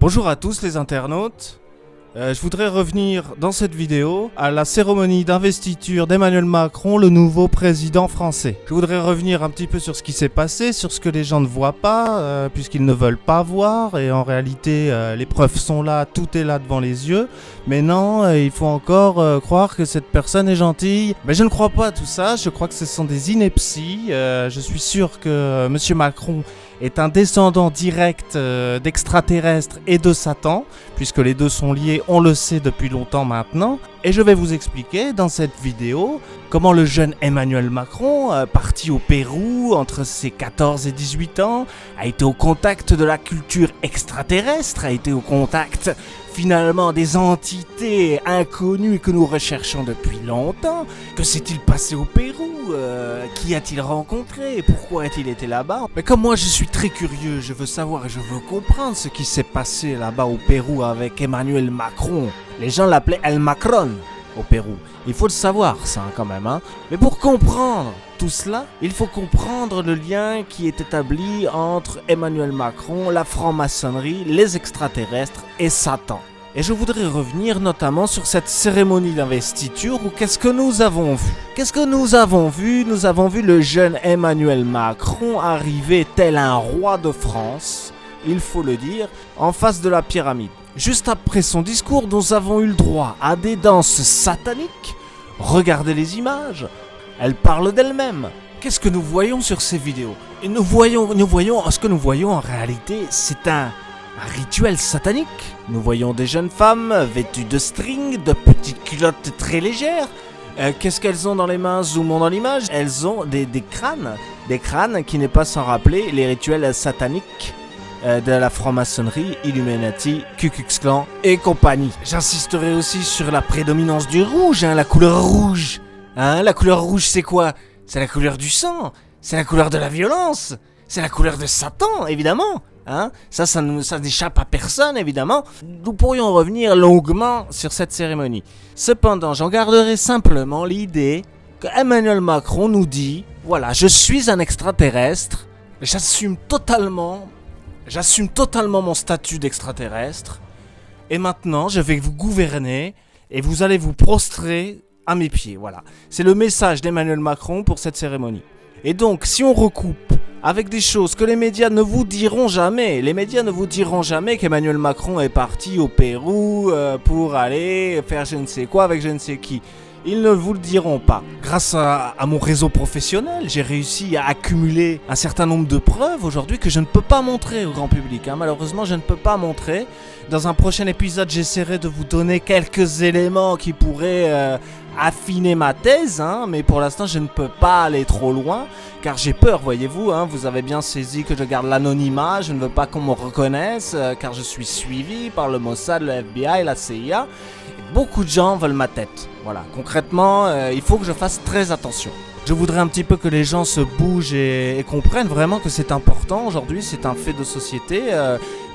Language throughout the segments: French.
Bonjour à tous les internautes. Je voudrais revenir dans cette vidéo à la cérémonie d'investiture d'Emmanuel Macron, le nouveau président français. Je voudrais revenir un petit peu sur ce qui s'est passé, sur ce que les gens ne voient pas, puisqu'ils ne veulent pas voir. Et en réalité, les preuves sont là, tout est là devant les yeux. Mais non, il faut encore croire que cette personne est gentille. Mais je ne crois pas à tout ça, je crois que ce sont des inepties. Je suis sûr que Monsieur Macron est un descendant direct d'extraterrestres et de Satan, puisque les deux sont liés, on le sait depuis longtemps maintenant. Et je vais vous expliquer dans cette vidéo comment le jeune Emmanuel Macron, parti au Pérou entre ses 14 et 18 ans, a été au contact de la culture extraterrestre, a été au contact finalement des entités inconnues que nous recherchons depuis longtemps. Que s'est-il passé au Pérou? Qui a-t-il rencontré? Pourquoi a-t-il été là-bas? Mais comme moi je suis très curieux, je veux savoir et je veux comprendre ce qui s'est passé là-bas au Pérou avec Emmanuel Macron. Les gens l'appelaient El Macron au Pérou. Il faut le savoir ça quand même. Mais pour comprendre tout cela, il faut comprendre le lien qui est établi entre Emmanuel Macron, la franc-maçonnerie, les extraterrestres et Satan. Et je voudrais revenir notamment sur cette cérémonie d'investiture où qu'est-ce que nous avons vu? Qu'est-ce que nous avons vu? Nous avons vu le jeune Emmanuel Macron arriver tel un roi de France, il faut le dire, en face de la pyramide. Juste après son discours, nous avons eu le droit à des danses sataniques. Regardez les images, elles parlent d'elles-mêmes. Qu'est-ce que nous voyons sur ces vidéos? Et ce que nous voyons en réalité, c'est un rituel satanique. Nous voyons des jeunes femmes vêtues de string, de petites culottes très légères. Qu'est-ce qu'elles ont dans les mains? Zoomons dans l'image. Elles ont des crânes qui n'est pas sans rappeler les rituels sataniques de la franc-maçonnerie, Illuminati, Ku Klux Klan et compagnie. J'insisterai aussi sur la prédominance du rouge, la couleur rouge. La couleur rouge, c'est quoi? C'est la couleur du sang, c'est la couleur de la violence, c'est la couleur de Satan, évidemment. Ça n'échappe à personne, évidemment. Nous pourrions revenir longuement sur cette cérémonie. Cependant, j'en garderai simplement l'idée que Emmanuel Macron nous dit, voilà, je suis un extraterrestre, j'assume totalement mon statut d'extraterrestre, et maintenant je vais vous gouverner, et vous allez vous prostrer à mes pieds, voilà. C'est le message d'Emmanuel Macron pour cette cérémonie. Et donc, si on recoupe avec des choses que les médias ne vous diront jamais, qu'Emmanuel Macron est parti au Pérou pour aller faire je ne sais quoi avec je ne sais qui. Ils ne vous le diront pas. Grâce à mon réseau professionnel, j'ai réussi à accumuler un certain nombre de preuves aujourd'hui que je ne peux pas montrer au grand public. Malheureusement, je ne peux pas montrer. Dans un prochain épisode, j'essaierai de vous donner quelques éléments qui pourraient affiner ma thèse. Mais pour l'instant, je ne peux pas aller trop loin, car j'ai peur, voyez-vous. Vous avez bien saisi que je garde l'anonymat. Je ne veux pas qu'on me reconnaisse, car je suis suivi par le Mossad, le FBI, la CIA. Beaucoup de gens veulent ma tête. Voilà, concrètement, il faut que je fasse très attention. Je voudrais un petit peu que les gens se bougent et comprennent vraiment que c'est important. Aujourd'hui, c'est un fait de société.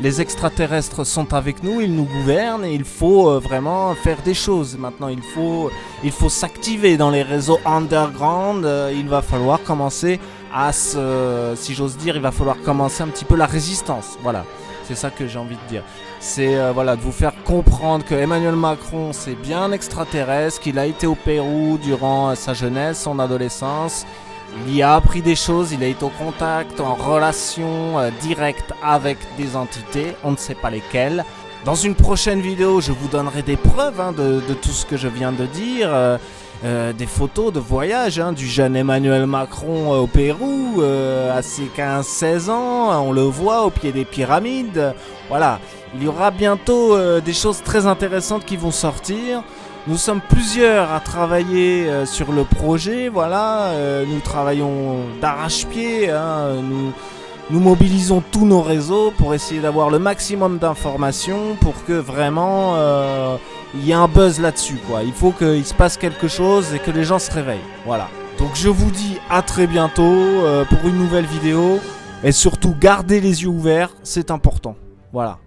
Les extraterrestres sont avec nous, ils nous gouvernent et il faut vraiment faire des choses. Maintenant, il faut s'activer dans les réseaux underground. Il va falloir commencer si j'ose dire, il va falloir commencer un petit peu la résistance. Voilà. C'est ça que j'ai envie de dire. C'est de vous faire comprendre que Emmanuel Macron, c'est bien un extraterrestre, qu'il a été au Pérou durant sa jeunesse, son adolescence. Il y a appris des choses, il a été au contact, en relation directe avec des entités, on ne sait pas lesquelles. Dans une prochaine vidéo, je vous donnerai des preuves de tout ce que je viens de dire. Des photos de voyage du jeune Emmanuel Macron au Pérou à ses 15-16 ans, on le voit au pied des pyramides. Voilà, il y aura bientôt des choses très intéressantes qui vont sortir. Nous sommes plusieurs à travailler sur le projet, voilà, nous travaillons d'arrache-pied, nous mobilisons tous nos réseaux pour essayer d'avoir le maximum d'informations pour que vraiment il y ait un buzz là-dessus, quoi. Il faut qu'il se passe quelque chose et que les gens se réveillent, voilà. Donc je vous dis à très bientôt pour une nouvelle vidéo et surtout gardez les yeux ouverts, c'est important, voilà.